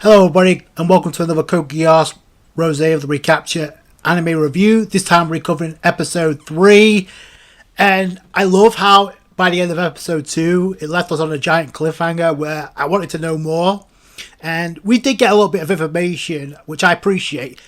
Hello everybody and welcome to another codegeass Roze of the Recapture anime review. This time we're covering episode 3, and I love how by the end of episode 2 it left us on a giant cliffhanger where I wanted to know more, and we did get a little bit of information which I appreciate,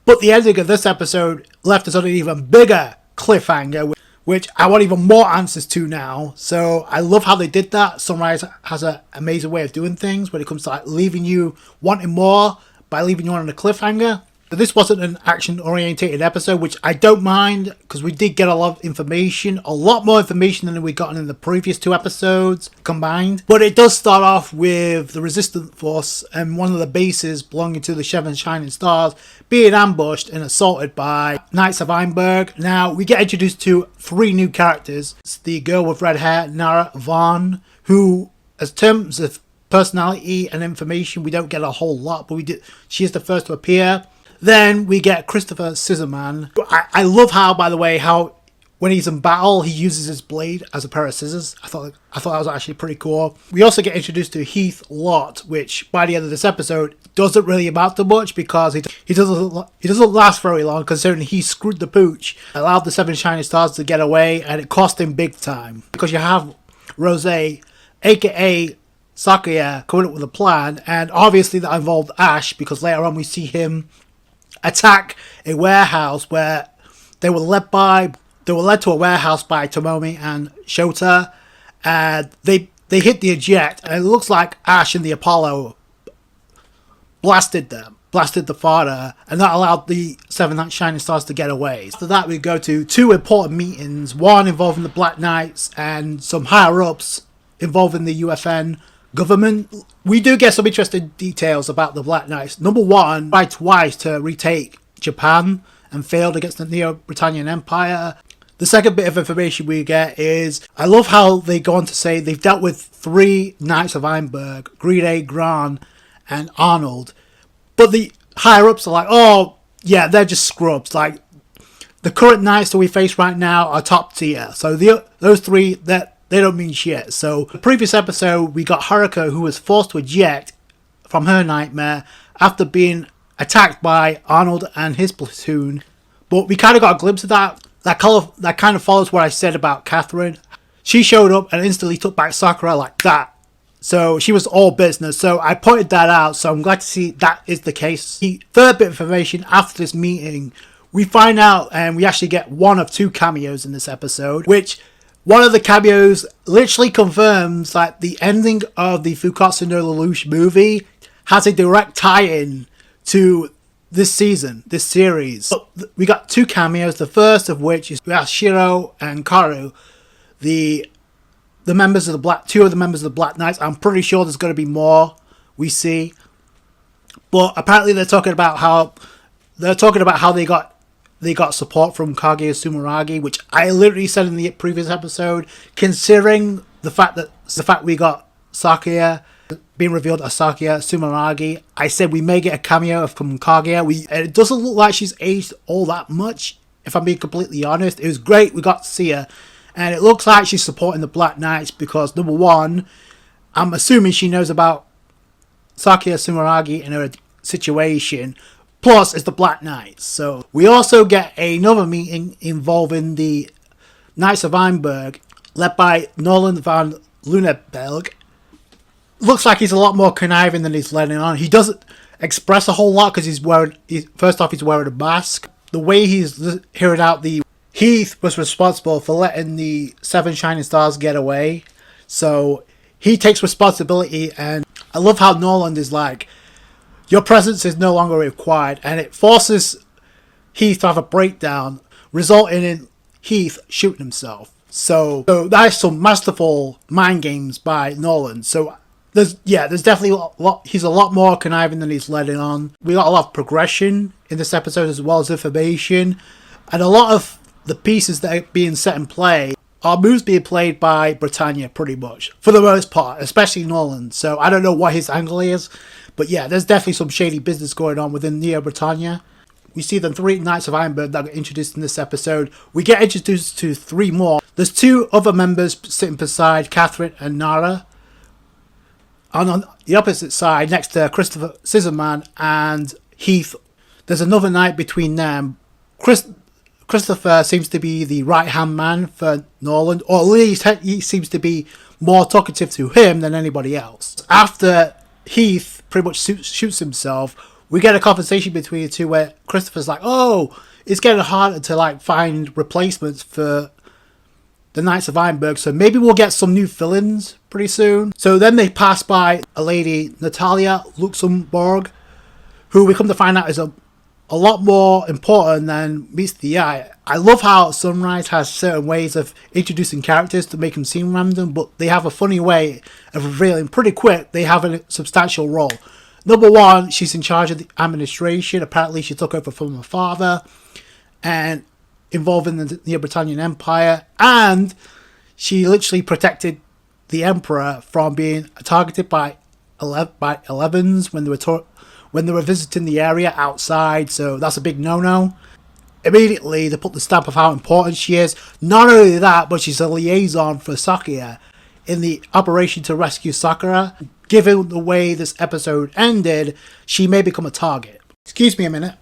but the ending of this episode left us on an even bigger cliffhanger which I want even more answers to now. So I love how they did that. Sunrise has an amazing way of doing things when it comes to like leaving you wanting more by leaving you on a cliffhanger. But this wasn't an action-orientated episode, which I don't mind because we did get a lot of information, a lot more information than we gotten in the previous 2 episodes combined. But it does start off with the Resistance Force and one of the bases belonging to the Seven Shining Stars being ambushed and assaulted by Knights of Ironburg. Now, we get introduced to 3 new characters. It's the girl with red hair, Nara Vaughn, who, as terms of personality and information, we don't get a whole lot, but she is the first to appear. Then we get Christopher Scissorman. I love how, by the way, how when he's in battle, he uses his blade as a pair of scissors. I thought that was actually pretty cool. We also get introduced to Heath Lot, which by the end of this episode doesn't really amount to much because he doesn't last very long, considering he screwed the pooch, allowed the Seven Shining Stars to get away, and it cost him big time. Because you have Roze, aka Sakuya, coming up with a plan, and obviously that involved Ash, because later on we see him attack a warehouse where they were led to a warehouse by Tomomi and Shota, and they hit the eject, and it looks like Ash and the Apollo blasted the father, and that allowed the Seven Shining Stars to get away. After that we go to 2 important meetings, one involving the Black Knights and some higher ups involving the UFN government. We do get some interesting details about the Black Knights. Number 1, tried twice to retake Japan and failed against the Neo-Britannian Empire. The second bit of information we get is, I love how they go on to say they've dealt with 3 Knights of Ironburg, Greede, Gran, and Arnold. But the higher ups are like, oh yeah, they're just scrubs. Like, the current Knights that we face right now are top tier. So those 3, they don't mean shit. So, the previous episode, we got Haruka, who was forced to eject from her nightmare after being attacked by Arnold and his platoon. But we kind of got a glimpse of that. That kind of follows what I said about Catherine. She showed up and instantly took back Sakura like that. So, she was all business. So, I pointed that out. So, I'm glad to see that is the case. The third bit of information after this meeting, we find out, and we actually get one of 2 cameos in this episode, which one of the cameos literally confirms that the ending of the Fukatsu no Lelouch movie has a direct tie-in to this season, this series. We got 2 cameos, the first of which is Shiro and Karu, the members of the Black, 2 of the members of the Black Knights. I'm pretty sure there's going to be more we see. But apparently they're talking about how they got support from Kaguya Sumeragi, which I literally said in the previous episode, considering the fact we got Sakuya being revealed as Sakuya Sumeragi. I said we may get a cameo from Kaguya. It doesn't look like she's aged all that much, if I'm being completely honest. It was great we got to see her, and it looks like she's supporting the Black Knights because, number 1, I'm assuming she knows about Sakuya Sumeragi and her situation. Plus, it's the Black Knights. So, we also get another meeting involving the Knights of Ironburg, led by Nolan van Luneberg. Looks like he's a lot more conniving than he's letting on. He doesn't express a whole lot because he's wearing a mask. The way he's hearing out Heath was responsible for letting the Seven Shining Stars get away. So, he takes responsibility, and I love how Nolan is like, your presence is no longer required, and it forces Heath to have a breakdown, resulting in Heath shooting himself. So that's some masterful mind games by Nolan. So there's definitely he's a lot more conniving than he's letting on. We got a lot of progression in this episode as well as information, and a lot of the pieces that are being set in play are moves being played by Britannia pretty much, for the most part, especially Nolan. So I don't know what his angle is, but yeah, there's definitely some shady business going on within Neo Britannia. We see the 3 Knights of Ironburg that got introduced in this episode. We get introduced to 3 more. There's 2 other members sitting beside Catherine and Nara. on the opposite side, next to Christopher Scissorman and Heath, there's another night between them. Christopher seems to be the right-hand man for Norland, or at least he seems to be more talkative to him than anybody else. After Heath pretty much shoots himself, we get a conversation between the two where Christopher's like, oh, it's getting harder to like find replacements for the Knights of Ironburg, so maybe we'll get some new villains pretty soon. So then they pass by a lady, Natalia Luxembourg, who we come to find out is a lot more important than meets the eye. I love how Sunrise has certain ways of introducing characters to make them seem random, but they have a funny way of revealing pretty quick they have a substantial role. Number one, she's in charge of the administration. Apparently she took over from her father and involved in the Britannian Empire, and she literally protected the Emperor from being targeted by 11s when they were visiting the area outside, so that's a big no-no. Immediately, they put the stamp of how important she is. Not only that, but she's a liaison for Sakuya in the operation to rescue Sakura. Given the way this episode ended, she may become a target. Excuse me a minute.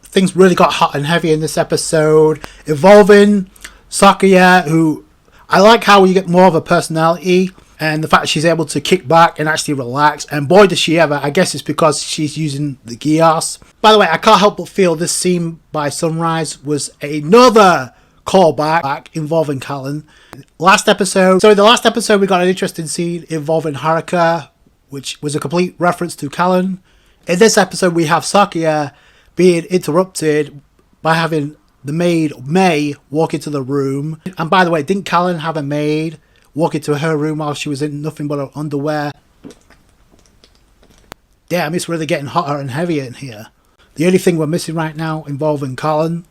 Things really got hot and heavy in this episode, involving Sakuya, who I like how we get more of a personality, and the fact she's able to kick back and actually relax, and boy does she ever. I guess it's because she's using the Geass. By the way, I can't help but feel this scene by Sunrise was another callback involving Callan. The last episode we got an interesting scene involving Haruka, which was a complete reference to Callan. In this episode we have Sakuya being interrupted by having the maid May walk into the room. And by the way, didn't Callan have a maid walk into her room while she was in nothing but her underwear? Damn, it's really getting hotter and heavier in here. The only thing we're missing right now involving Callan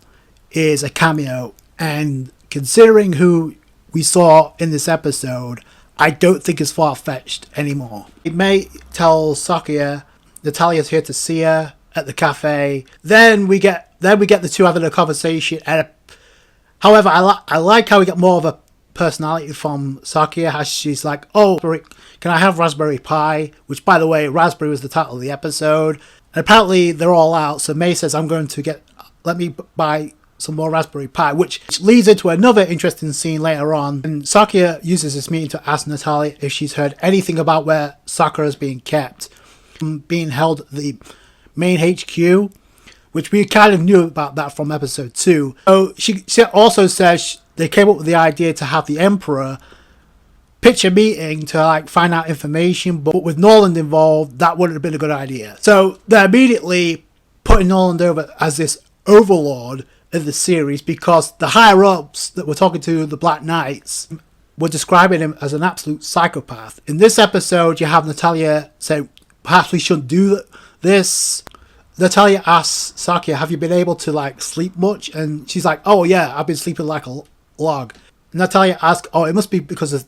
is a cameo, and considering who we saw in this episode, I don't think it's far-fetched anymore. May tells Sakuya Natalia's here to see her at the cafe. Then we get the two having a conversation. However, I like how we get more of a personality from Sakuya, as she's like, oh, can I have raspberry pie? Which, by the way, raspberry was the title of the episode. And apparently they're all out, so May says, I'm going to let me buy some more raspberry pie, which leads into another interesting scene later on. And Sakuya uses this meeting to ask Natalia if she's heard anything about where Sakura is being kept, being held at the main HQ, which we kind of knew about that from episode 2. So she also says they came up with the idea to have the Emperor pitch a meeting to like find out information, but with Norland involved, that wouldn't have been a good idea. So they're immediately putting Norland over as this overlord of the series, because the higher ups that were talking to the Black Knights were describing him as an absolute psychopath. In this episode, you have Natalia say, perhaps we shouldn't do this. Natalia asks Sakuya, have you been able to like sleep much? And she's like, oh yeah, I've been sleeping like a log. Natalia asks, oh, it must be because of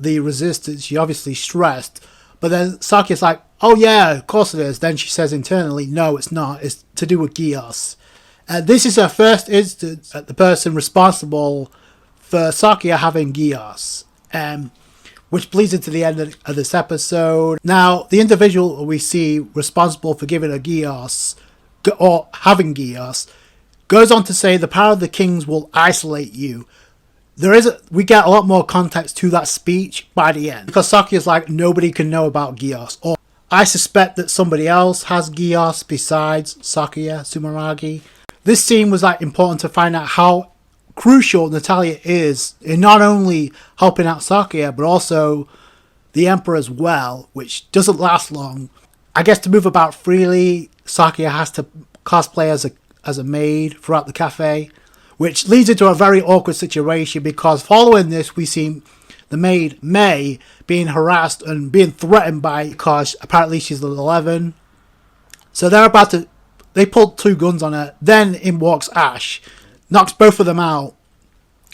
the resistance. She obviously stressed. But then Sakuya's like, oh yeah, of course it is. Then she says internally, no, it's not. It's to do with Geass. This is her first instance at the person responsible for Sakuya having Geass, which bleeds into the end of this episode. Now, the individual we see responsible for giving a Geass, or having Geass, goes on to say the power of the kings will isolate you. We get a lot more context to that speech by the end, because Sakuya's like, nobody can know about Geass, or I suspect that somebody else has Geass besides Sakuya Sumeragi. This scene was like important to find out how crucial Natalia is in not only helping out Sakuya, but also the Emperor as well, which doesn't last long. I guess to move about freely, Sakuya has to cosplay as a maid throughout the cafe, which leads into a very awkward situation, because following this we see the maid May being harassed and being threatened because apparently she's an 11. So they pulled 2 guns on her. Then in walks Ash, knocks both of them out,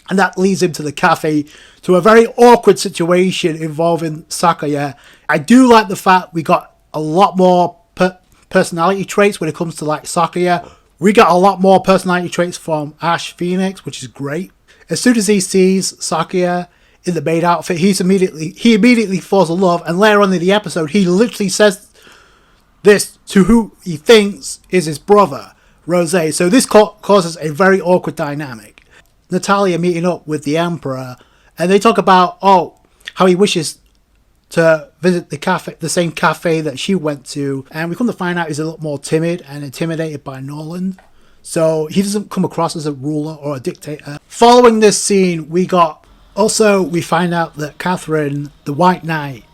and that leads him to the cafe, to a very awkward situation involving Sakuya. I do like the fact we got a lot more personality traits when it comes to like Sakuya. We got a lot more personality traits from Ash Phoenix, which is great. As soon as he sees Sakuya, in the maid outfit. He immediately falls in love, and later on in the episode, he literally says this to who he thinks is his brother, Roze. So this causes a very awkward dynamic. Natalia meeting up with the Emperor, and they talk about how he wishes to visit the same cafe that she went to, and we come to find out he's a lot more timid and intimidated by Norland, so he doesn't come across as a ruler or a dictator. Following this scene, we find out that Catherine, the White Knight,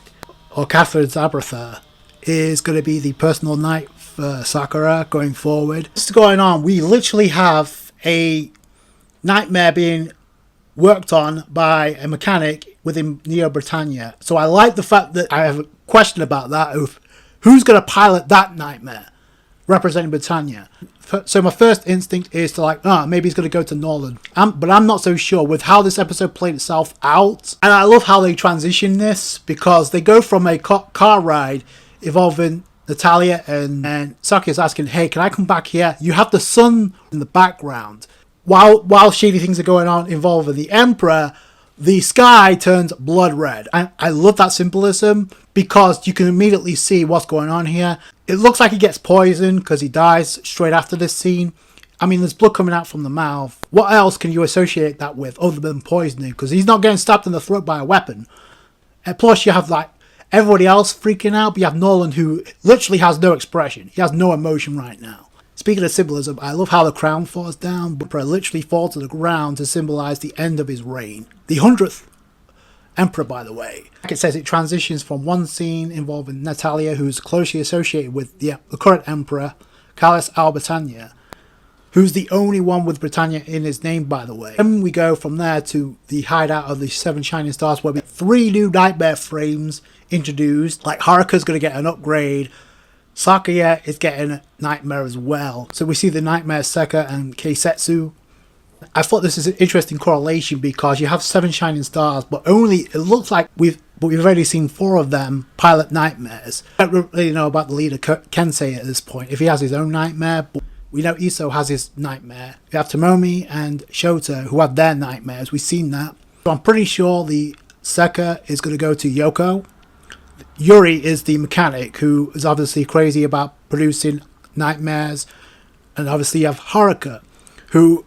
or Catherine Zabratha, is going to be the personal knight for Sakura going forward. This is going on. We literally have a nightmare being worked on by a mechanic within Neo Britannia. So I like the fact that I have a question about that of who's going to pilot that nightmare representing Britannia. So my first instinct is to maybe he's going to go to Norland. But I'm not so sure with how this episode played itself out. And I love how they transition this, because they go from a car ride involving Natalia and Sakuya's asking, hey, can I come back here? You have the sun in the background. While shady things are going on involving the Emperor, the sky turns blood red. I love that symbolism, because you can immediately see what's going on here. It looks like he gets poisoned because he dies straight after this scene. I mean, there's blood coming out from the mouth. What else can you associate that with other than poisoning? Because he's not getting stabbed in the throat by a weapon. And plus you have everybody else freaking out, but you have Norland, who literally has no expression. He has no emotion right now. Speaking of symbolism, I love how the crown falls down, but it literally falls to the ground to symbolize the end of his reign. The 100th Emperor, by the way. Like it says, it transitions from one scene involving Natalia, who's closely associated with the current Emperor, Geass Britannia, who's the only one with Britannia in his name, by the way. Then we go from there to the hideout of the 7 Shining Stars, where we have 3 new nightmare frames introduced. Like Haruka's going to get an upgrade. Sakuya is getting a nightmare as well. So we see the nightmare Seka and Keisetsu. I thought this is an interesting correlation, because you have 7 Shining Stars, but it looks like we've already seen 4 of them pilot nightmares. I don't really know about the leader Kensei at this point, if he has his own nightmare, but we know Iso has his nightmare. We have Tomomi and Shota who have their nightmares. We've seen that. So I'm pretty sure the Seka is going to go to Yoko. Yuri is the mechanic who is obviously crazy about producing nightmares. And obviously you have Haruka, who,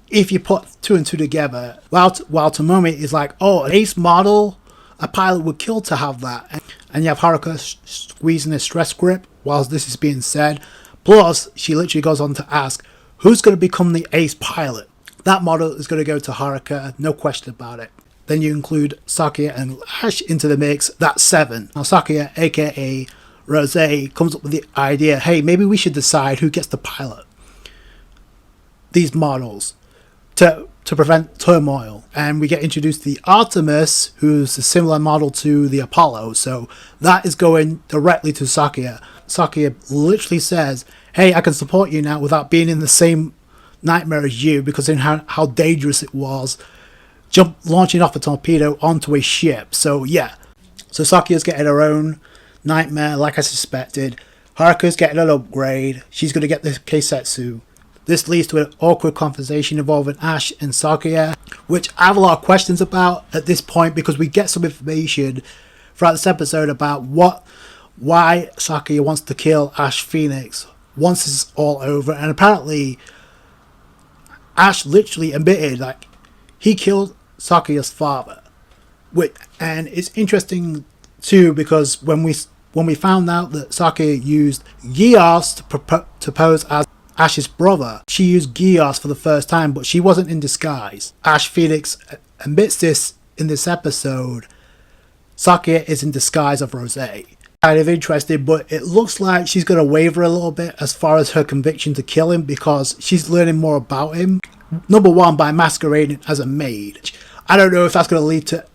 if you put 2 and 2 together, while Tomomi is like, an ace model, a pilot would kill to have that. And you have Haruka squeezing a stress grip whilst this is being said. Plus, she literally goes on to ask, who's going to become the ace pilot? That model is going to go to Haruka, no question about it. Then you include Sakuya and Ash into the mix, that's 7. Now Sakuya, aka Roze, comes up with the idea, hey, maybe we should decide who gets to pilot these models to prevent turmoil. And we get introduced to the Artemis, who's a similar model to the Apollo, so that is going directly to Sakuya. Sakuya literally says, hey, I can support you now without being in the same nightmare as you, because in how dangerous it was launching off a torpedo onto a ship. So yeah, so Sakuya's getting her own nightmare like I suspected. Haruka's getting an upgrade. She's going to get the Keisetsu. This leads to an awkward conversation involving Ash and Sakuya, which I have a lot of questions about at this point, because we get some information throughout this episode about why Sakuya wants to kill Ash Phoenix once it's all over. And apparently Ash literally admitted he killed Sakuya's father. And it's interesting too, because when we found out that Sakuya used Geass to pose as Ash's brother, she used Geass for the first time, but she wasn't in disguise. Ash Phoenix admits this in this episode. Sakuya is in disguise of Roze. Kind of interesting, but it looks like she's going to waver a little bit as far as her conviction to kill him, because she's learning more about him. Number one, by masquerading as a maid. I don't know if that's going to lead to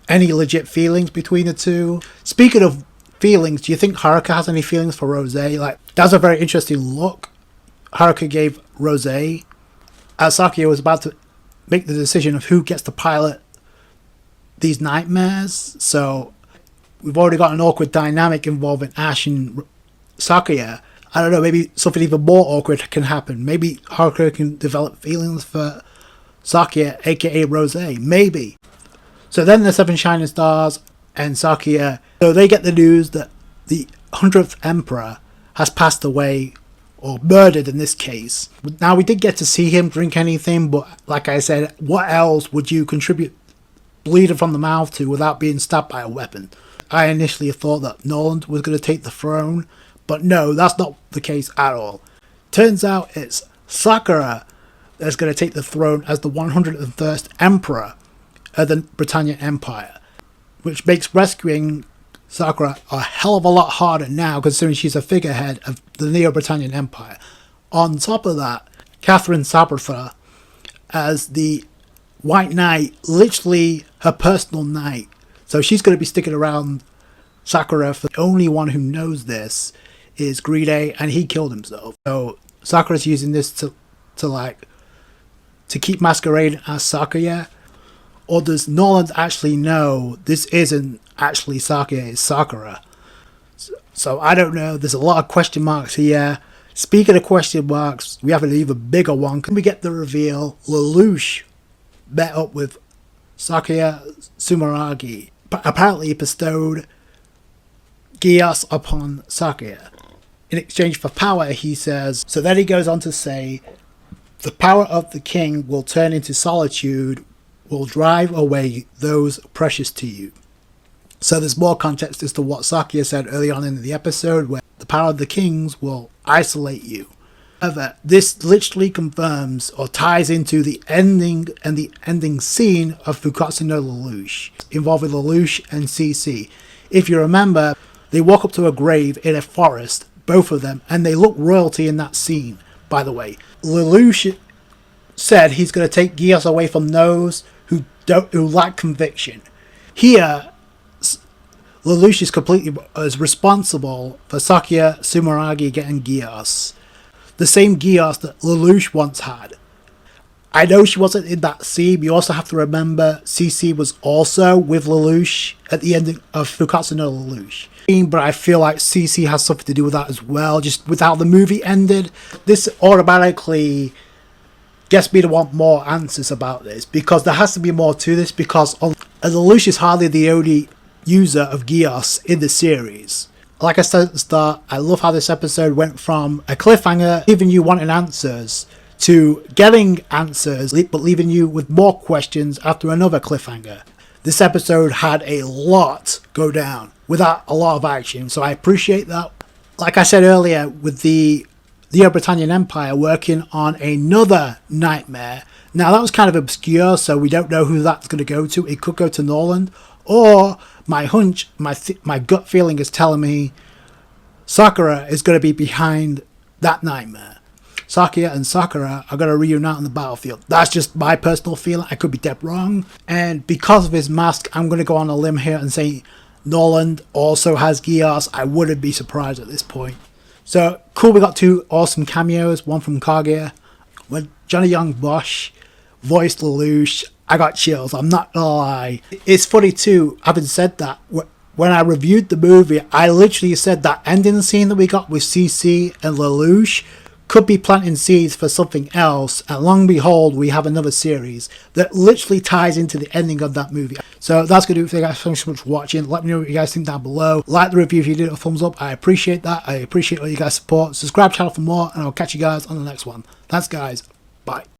any legit feelings between the two. Speaking of feelings, do you think Haruka has any feelings for Roze? That's a very interesting look Haruka gave Roze as Sakuya was about to make the decision of who gets to pilot these nightmares. So we've already got an awkward dynamic involving Ash and Sakuya. I don't know, maybe something even more awkward can happen. Maybe Haruka can develop feelings for Sakuya, aka Roze. Maybe. So then the Seven Shining Stars and Sakuya, so they get the news that the 100th Emperor has passed away, or murdered in this case. Now, we did get to see him drink anything, but like I said, what else would you contribute bleeding from the mouth to without being stabbed by a weapon? I initially thought that Nolan was going to take the throne, but no, that's not the case at all. Turns out it's Sakura that's going to take the throne as the 101st Emperor of the Britannia Empire, which makes rescuing Sakura a hell of a lot harder now, considering she's a figurehead of the Neo-Britannian Empire. On top of that, Catherine Sabretha as the White Knight, literally her personal knight. So she's going to be sticking around Sakura. For the only one who knows this is Greedy, and he killed himself. So Sakura's using this to keep masquerading as Sakuya. Or does Nolan actually know this isn't actually Sakuya, it's Sakura? So I don't know. There's a lot of question marks here. Speaking of question marks, we have an even bigger one. Can we get the reveal? Lelouch met up with Sakuya Sumeragi. Apparently he bestowed Geass upon Sakuya. In exchange for power, he says. So then he goes on to say, the power of the king will turn into solitude, will drive away those precious to you. So there's more context as to what Sakuya said early on in the episode, where the power of the kings will isolate you. However, this literally confirms or ties into the ending and the ending scene of Fukatsu no Lelouch, involving Lelouch and CC. If you remember, they walk up to a grave in a forest, both of them, and they look royalty in that scene, by the way. Lelouch said he's going to take Geass away from those who lack conviction. Here, Lelouch is responsible for Sakuya Sumeragi getting Geass. The same Geass that Lelouch once had. I know she wasn't in that scene. You also have to remember CC was also with Lelouch at the end of Fukatsu no Lelouch. But I feel like CC has something to do with that as well. Just with how the movie ended, this automatically gets me to want more answers about this, because there has to be more to this, because Lelouch is hardly the only user of Geass in the series. Like I said at the start, I love how this episode went from a cliffhanger, leaving you wanting answers, to getting answers, but leaving you with more questions after another cliffhanger. This episode had a lot go down without a lot of action, so I appreciate that. Like I said earlier, with the Neo-Britannian Empire working on another nightmare. Now that was kind of obscure, so we don't know who that's going to go to. It could go to Nolan, or my hunch, my gut feeling is telling me Sakura is going to be behind that nightmare. Sakuya and Sakura are going to reunite on the battlefield. That's just my personal feeling. I could be dead wrong. And because of his mask, I'm going to go on a limb here and say Nolan also has Geass. I wouldn't be surprised at this point. So cool, we got two awesome cameos, one from Kaguya. When Johnny Young Bosch voiced Lelouch, I got chills, I'm not gonna lie. It's funny too, having said that, when I reviewed the movie, I literally said that ending scene that we got with CC and Lelouch could be planting seeds for something else, and long and behold, we have another series that literally ties into the ending of that movie. So that's going to do it for you guys. Thanks so much for watching. Let me know what you guys think down below. Like the review if you did it, a thumbs up. I appreciate that. I appreciate all you guys' support. Subscribe channel for more, and I'll catch you guys on the next one. Thanks guys. Bye.